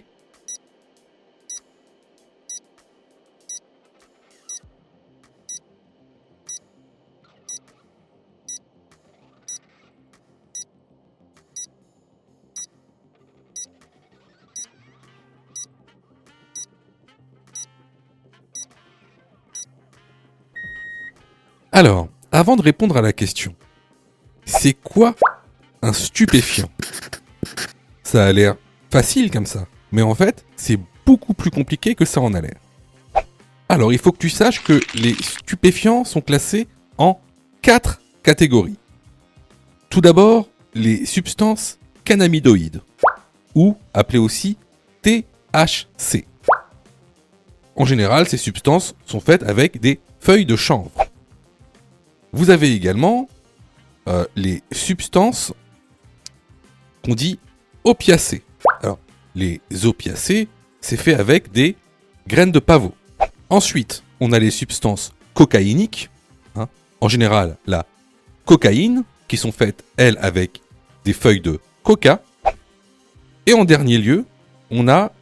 Alors, avant de répondre à la question, c'est quoi un stupéfiant? Ça a l'air facile comme ça, mais en fait, c'est beaucoup plus compliqué que ça en a l'air. Alors, il faut que tu saches que les stupéfiants sont classés en 4 catégories. Tout d'abord, les substances cannabinoïdes, ou appelées aussi THC. En général, ces substances sont faites avec des feuilles de chanvre. Vous avez également les substances qu'on dit opiacées. Alors, les opiacés, c'est fait avec des graines de pavot. Ensuite, on a les substances cocaïniques, en général la cocaïne, qui sont faites, elles, avec des feuilles de coca. Et en dernier lieu, on a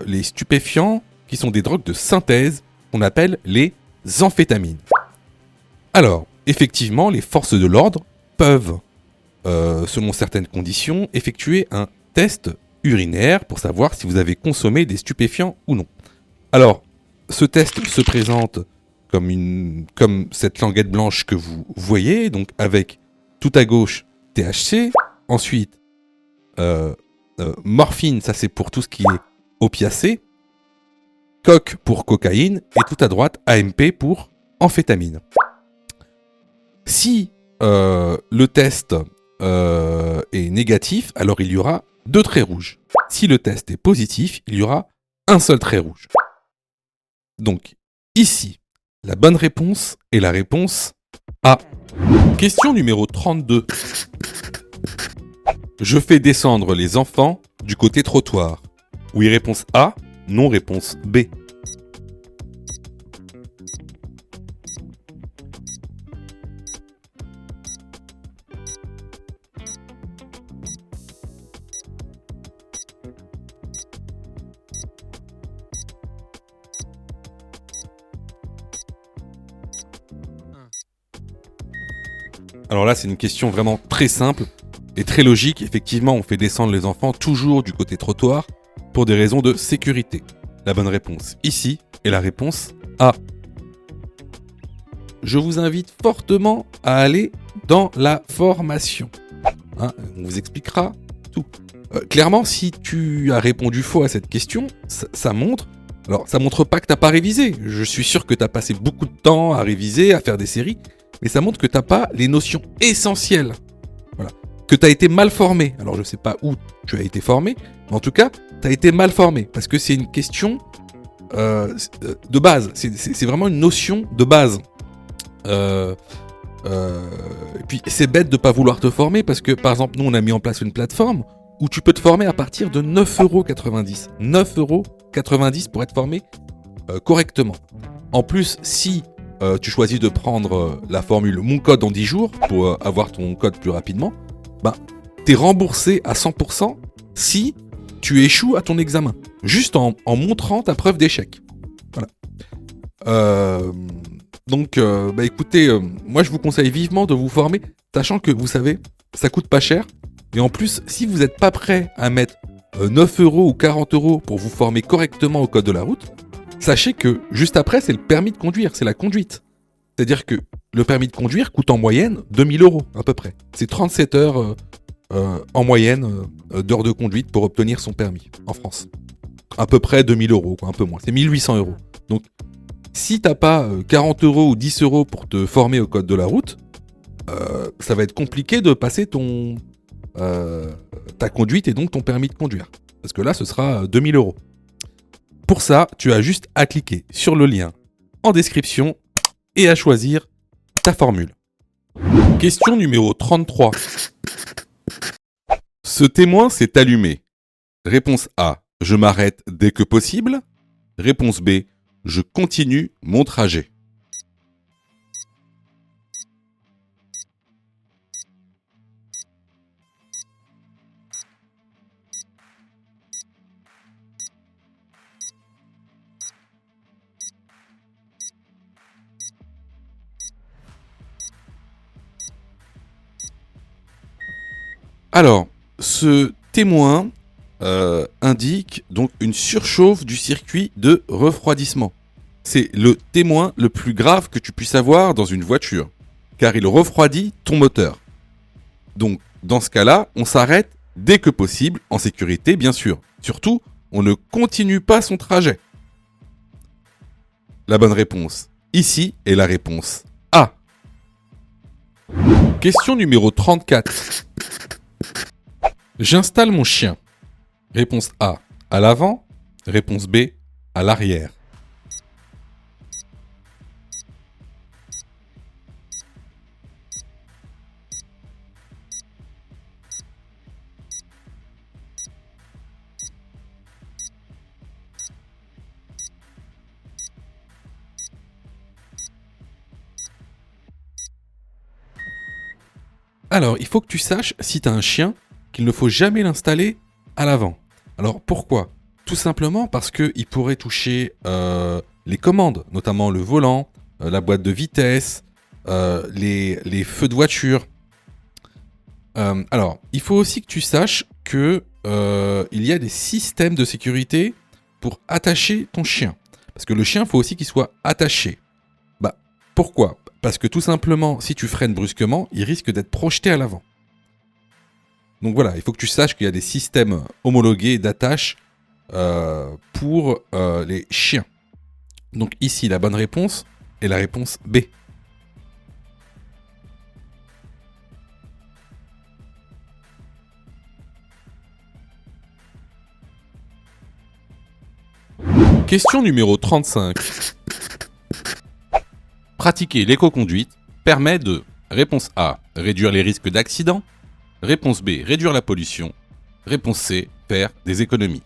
les stupéfiants, qui sont des drogues de synthèse, qu'on appelle les amphétamines. Alors, effectivement, les forces de l'ordre peuvent, selon certaines conditions, effectuer un test urinaire pour savoir si vous avez consommé des stupéfiants ou non. Alors, ce test se présente comme cette languette blanche que vous voyez, donc avec tout à gauche THC, ensuite morphine, ça c'est pour tout ce qui est opiacé, coke pour cocaïne, et tout à droite AMP pour amphétamine. Si le test est négatif, alors il y aura 2 traits rouges. Si le test est positif, il y aura un seul trait rouge. Donc, ici, la bonne réponse est la réponse A. Question numéro 32. Je fais descendre les enfants du côté trottoir. Oui, réponse A. Non, réponse B. Alors là, c'est une question vraiment très simple et très logique. Effectivement, on fait descendre les enfants toujours du côté trottoir pour des raisons de sécurité. La bonne réponse ici est la réponse A. Je vous invite fortement à aller dans la formation. On vous expliquera tout. Clairement, si tu as répondu faux à cette question, ça montre Alors, ça montre pas que t'as pas révisé. Je suis sûr que t'as passé beaucoup de temps à réviser, à faire des séries, mais ça montre que t'as pas les notions essentielles. Voilà. Que t'as été mal formé. Alors, je sais pas où tu as été formé, mais en tout cas, t'as été mal formé, parce que c'est une question de base. C'est vraiment une notion de base. Et puis, c'est bête de pas vouloir te former, parce que, par exemple, nous, on a mis en place une plateforme où tu peux te former à partir de 9,90 €. 9,90 € pour être formé correctement. En plus, si tu choisis de prendre la formule Mon code en 10 jours pour avoir ton code plus rapidement, bah, t'es remboursé à 100% si tu échoues à ton examen. Juste en montrant ta preuve d'échec. Voilà. Donc, bah écoutez, moi je vous conseille vivement de vous former, sachant que vous savez, ça coûte pas cher. Et en plus, si vous n'êtes pas prêt à mettre 9 € ou 40 € pour vous former correctement au code de la route, sachez que juste après, c'est le permis de conduire, c'est la conduite. C'est-à-dire que le permis de conduire coûte en moyenne 2000 € à peu près. C'est 37 heures en moyenne d'heures de conduite pour obtenir son permis en France. À peu près 2000 €, quoi, un peu moins. C'est 1800 €. Donc, si t'as pas 40 € ou 10 € pour te former au code de la route, ça va être compliqué de passer ta conduite et donc ton permis de conduire. Parce que là, ce sera 2000 €. Pour ça, tu as juste à cliquer sur le lien en description et à choisir ta formule. Question numéro 33. Ce témoin s'est allumé. Réponse A. Je m'arrête dès que possible. Réponse B. Je continue mon trajet. Alors, ce témoin indique donc une surchauffe du circuit de refroidissement. C'est le témoin le plus grave que tu puisses avoir dans une voiture, car il refroidit ton moteur. Donc, dans ce cas-là, on s'arrête dès que possible, en sécurité bien sûr. Surtout, on ne continue pas son trajet. La bonne réponse, ici, est la réponse A. Question numéro 34. J'installe mon chien. Réponse A, à l'avant. Réponse B, à l'arrière. Alors, il faut que tu saches, si tu as un chien, qu'il ne faut jamais l'installer à l'avant. Alors, pourquoi ? Tout simplement parce qu'il pourrait toucher les commandes, notamment le volant, la boîte de vitesse, les feux de voiture. Alors, il faut aussi que tu saches que il y a des systèmes de sécurité pour attacher ton chien. Parce que le chien, il faut aussi qu'il soit attaché. Bah, pourquoi ? Parce que tout simplement, si tu freines brusquement, il risque d'être projeté à l'avant. Donc voilà, il faut que tu saches qu'il y a des systèmes homologués d'attache pour les chiens. Donc ici, la bonne réponse est la réponse B. Question numéro 35. Pratiquer l'éco-conduite permet de, réponse A, réduire les risques d'accident, réponse B, réduire la pollution, réponse C, faire des économies.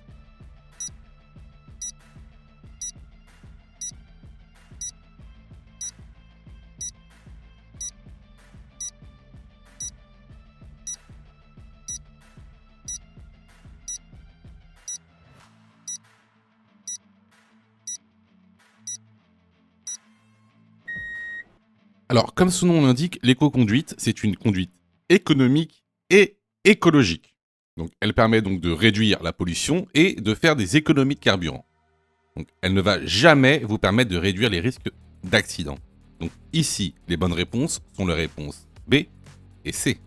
Alors, comme son nom l'indique, l'éco-conduite, c'est une conduite économique et écologique. Donc, elle permet donc de réduire la pollution et de faire des économies de carburant. Donc, elle ne va jamais vous permettre de réduire les risques d'accident. Donc, ici, les bonnes réponses sont les réponses B et C.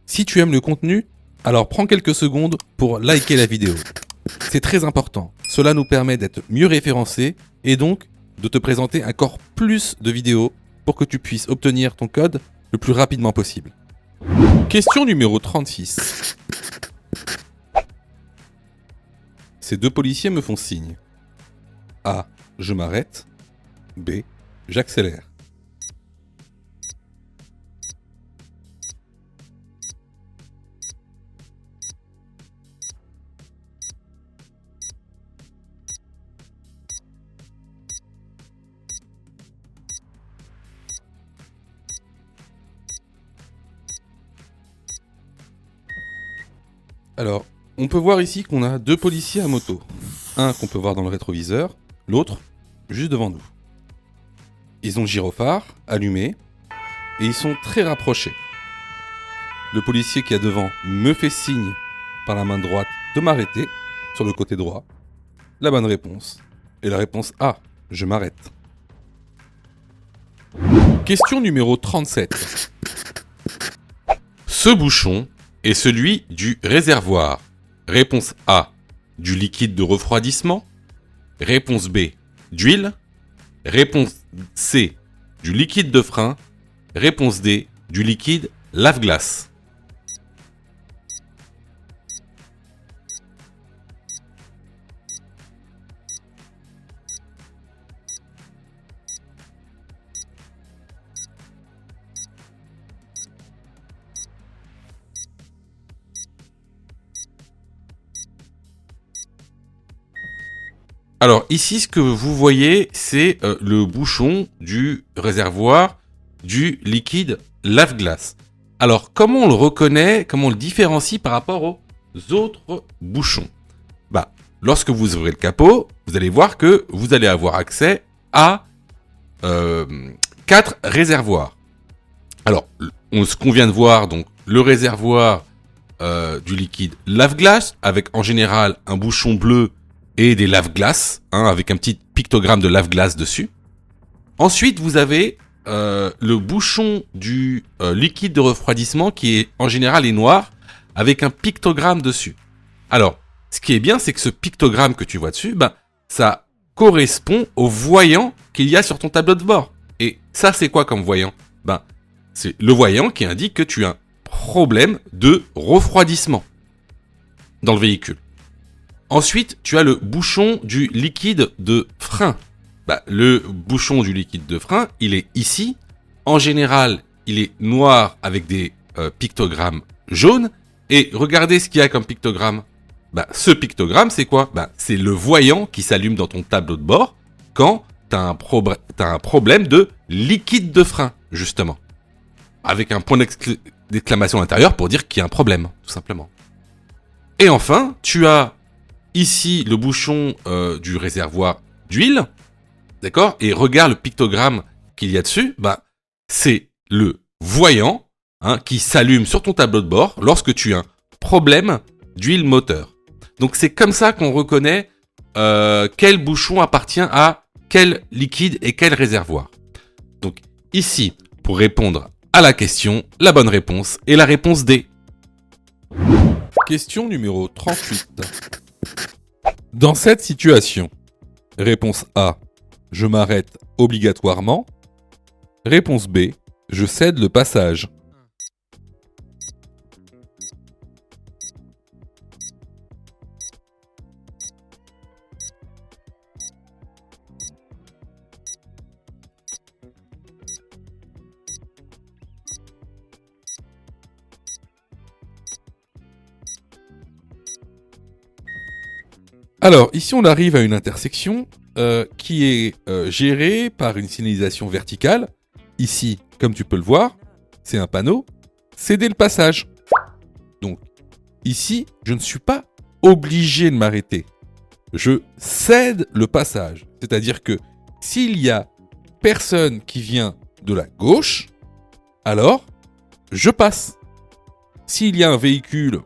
Si tu aimes le contenu, alors prends quelques secondes pour liker la vidéo. C'est très important. Cela nous permet d'être mieux référencés et donc de te présenter encore plus de vidéos pour que tu puisses obtenir ton code le plus rapidement possible. Question numéro 36. Ces deux policiers me font signe. A. Je m'arrête. B. J'accélère. Alors, on peut voir ici qu'on a deux policiers à moto. Un qu'on peut voir dans le rétroviseur, l'autre juste devant nous. Ils ont le gyrophare allumé et ils sont très rapprochés. Le policier qui est devant me fait signe par la main droite de m'arrêter sur le côté droit. La bonne réponse est la réponse A, je m'arrête. Question numéro 37. Ce bouchon est celui du réservoir. Réponse A, du liquide de refroidissement. Réponse B, d'huile. Réponse C, du liquide de frein. Réponse D, du liquide lave-glace. Alors ici, ce que vous voyez, c'est le bouchon du réservoir du liquide lave-glace. Alors comment on le reconnaît, comment on le différencie par rapport aux autres bouchons? Lorsque vous ouvrez le capot, vous allez voir que vous allez avoir accès à 4 réservoirs. Alors, ce qu'on vient de voir, donc le réservoir du liquide lave-glace, avec en général un bouchon bleu et des lave-glaces, avec un petit pictogramme de lave-glace dessus. Ensuite, vous avez le bouchon du liquide de refroidissement qui est en général est noir avec un pictogramme dessus. Alors, ce qui est bien, c'est que ce pictogramme que tu vois dessus, ça correspond au voyant qu'il y a sur ton tableau de bord. Et ça, c'est quoi comme voyant? C'est le voyant qui indique que tu as un problème de refroidissement dans le véhicule. Ensuite, tu as le bouchon du liquide de frein. Le bouchon du liquide de frein, il est ici. En général, il est noir avec des pictogrammes jaunes. Et regardez ce qu'il y a comme pictogramme. Ce pictogramme, c'est quoi? C'est le voyant qui s'allume dans ton tableau de bord quand tu as un problème de liquide de frein, justement. Avec un point d'exclamation à l'intérieur pour dire qu'il y a un problème, tout simplement. Et enfin, tu as ici le bouchon du réservoir d'huile, d'accord? Et regarde le pictogramme qu'il y a dessus, c'est le voyant qui s'allume sur ton tableau de bord lorsque tu as un problème d'huile moteur. Donc c'est comme ça qu'on reconnaît quel bouchon appartient à quel liquide et quel réservoir. Donc ici, pour répondre à la question, la bonne réponse est la réponse D. Question numéro 38. Dans cette situation, réponse A, je m'arrête obligatoirement. Réponse B, je cède le passage. Alors, ici, on arrive à une intersection qui est gérée par une signalisation verticale. Ici, comme tu peux le voir, c'est un panneau. Céder le passage. Donc, ici, je ne suis pas obligé de m'arrêter. Je cède le passage. C'est-à-dire que s'il y a personne qui vient de la gauche, alors je passe. S'il y a un véhicule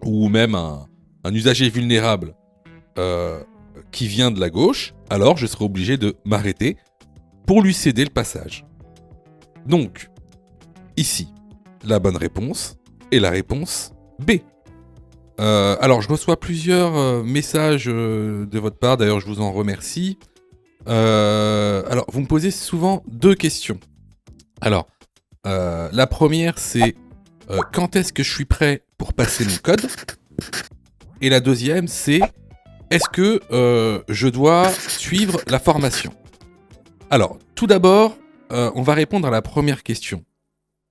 ou même un usager vulnérable qui vient de la gauche, alors je serai obligé de m'arrêter pour lui céder le passage. Donc, ici, la bonne réponse est la réponse B. Alors, je reçois plusieurs messages de votre part. D'ailleurs, je vous en remercie. Alors, vous me posez souvent deux questions. Alors, la première, c'est quand est-ce que je suis prêt pour passer mon code? Et la deuxième, c'est est-ce que je dois suivre la formation? Alors, tout d'abord, on va répondre à la première question.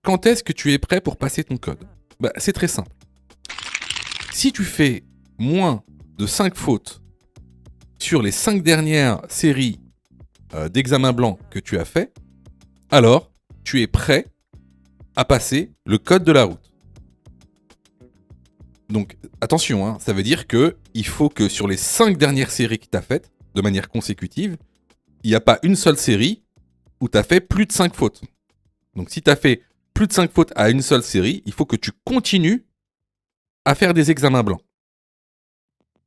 Quand est-ce que tu es prêt pour passer ton code? Bah, c'est très simple. Si tu fais moins de 5 fautes sur les 5 dernières séries d'examens blancs que tu as fait, alors tu es prêt à passer le code de la route. Donc attention, hein, ça veut dire que il faut que sur les 5 dernières séries que tu as faites, de manière consécutive, il n'y a pas une seule série où tu as fait plus de 5 fautes. Donc si tu as fait plus de 5 fautes à une seule série, il faut que tu continues à faire des examens blancs.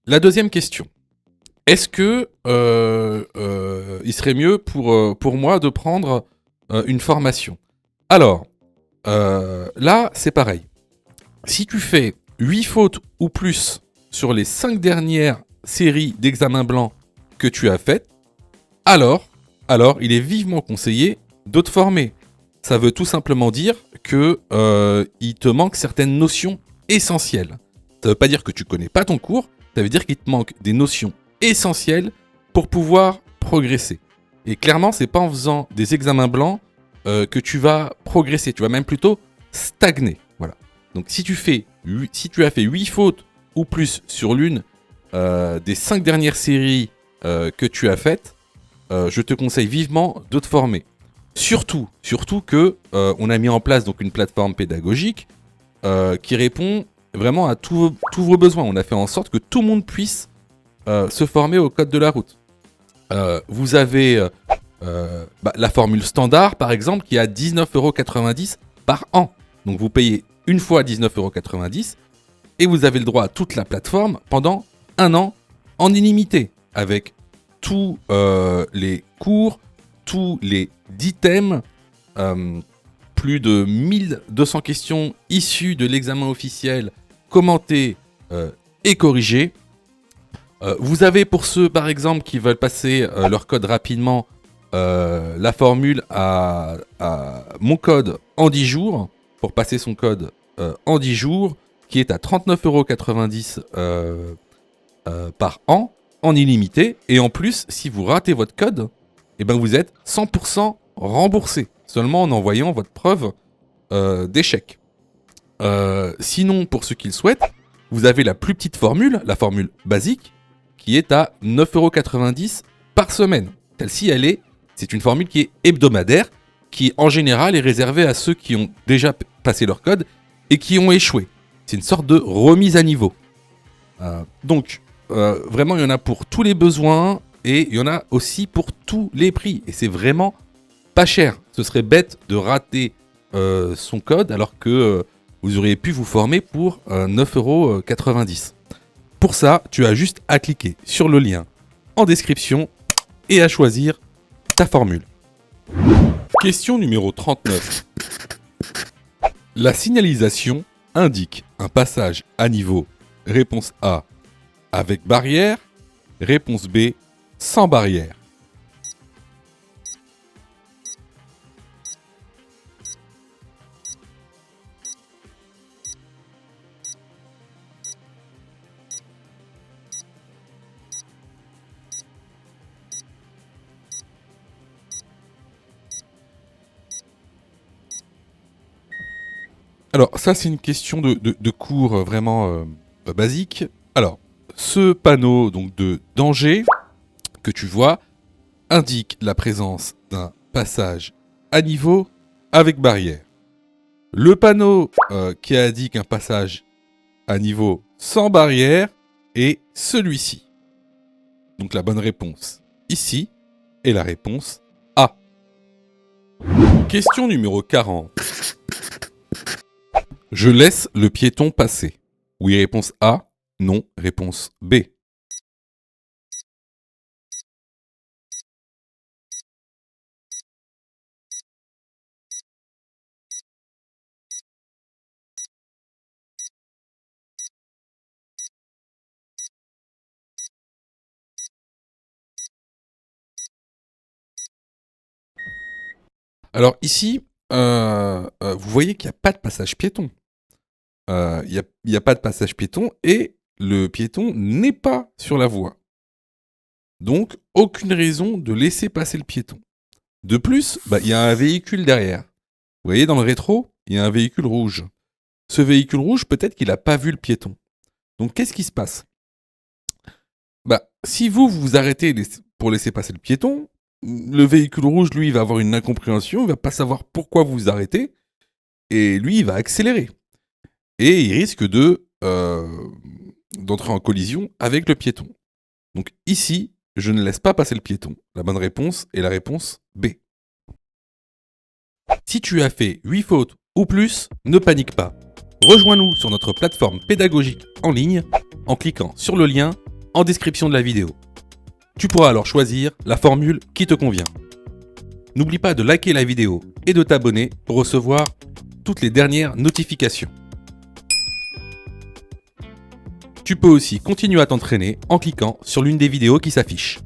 La deuxième question. Est-ce que il serait mieux pour moi de prendre une formation? Alors, là, c'est pareil. Si tu fais 8 fautes ou plus sur les 5 dernières séries d'examens blancs que tu as faites, alors, il est vivement conseillé de te former. Ça veut tout simplement dire que il te manque certaines notions essentielles. Ça veut pas dire que tu connais pas ton cours, ça veut dire qu'il te manque des notions essentielles pour pouvoir progresser. Et clairement, c'est pas en faisant des examens blancs que tu vas progresser, tu vas même plutôt stagner. Voilà. Donc si tu as fait 8 fautes ou plus sur l'une des 5 dernières séries que tu as faites, je te conseille vivement de te former. Surtout que on a mis en place donc une plateforme pédagogique qui répond vraiment à tous vos besoins. On a fait en sorte que tout le monde puisse se former au code de la route. Vous avez la formule standard, par exemple, qui est à 19,90 € par an. Donc vous payez une fois 19,90 € et vous avez le droit à toute la plateforme pendant un an en illimité, avec tous les cours, tous les 10 thèmes, plus de 1200 questions issues de l'examen officiel, commentées et corrigées. Vous avez pour ceux par exemple qui veulent passer leur code rapidement la formule à mon code en 10 jours pour passer son code en 10 jours qui est à 39,90 € par an en illimité. Et en plus, si vous ratez votre code, eh ben vous êtes 100% remboursé seulement en envoyant votre preuve d'échec. Sinon, pour ceux qui le souhaitent, vous avez la plus petite formule, la formule basique, qui est à 9,90 € par semaine. Celle-ci, c'est une formule qui est hebdomadaire, qui en général est réservée à ceux qui ont déjà passé leur code et qui ont échoué. C'est une sorte de remise à niveau. Donc, vraiment, il y en a pour tous les besoins et il y en a aussi pour tous les prix. Et c'est vraiment pas cher. Ce serait bête de rater son code alors que vous auriez pu vous former pour 9,90 €. Pour ça, tu as juste à cliquer sur le lien en description et à choisir ta formule. Question numéro 39. La signalisation indique un passage à niveau. Réponse A, avec barrière. Réponse B, sans barrière. Alors, ça, c'est une question de cours vraiment basique. Alors, ce panneau donc de danger que tu vois indique la présence d'un passage à niveau avec barrière. Le panneau qui indique un passage à niveau sans barrière est celui-ci. Donc la bonne réponse ici est la réponse A. Question numéro 40. Je laisse le piéton passer. Oui, réponse A. Non, réponse B. Alors ici, vous voyez qu'il n'y a pas de passage piéton. Il n'y a pas de passage piéton et le piéton n'est pas sur la voie. Donc, aucune raison de laisser passer le piéton. De plus, il y a un véhicule derrière. Vous voyez, dans le rétro, il y a un véhicule rouge. Ce véhicule rouge, peut-être qu'il n'a pas vu le piéton. Donc, qu'est-ce qui se passe? Si vous vous arrêtez pour laisser passer le piéton, le véhicule rouge, lui, va avoir une incompréhension, il va pas savoir pourquoi vous vous arrêtez, et lui, il va accélérer. Et il risque d'entrer en collision avec le piéton. Donc ici, je ne laisse pas passer le piéton. La bonne réponse est la réponse B. Si tu as fait 8 fautes ou plus, ne panique pas. Rejoins-nous sur notre plateforme pédagogique en ligne en cliquant sur le lien en description de la vidéo. Tu pourras alors choisir la formule qui te convient. N'oublie pas de liker la vidéo et de t'abonner pour recevoir toutes les dernières notifications. Tu peux aussi continuer à t'entraîner en cliquant sur l'une des vidéos qui s'affichent.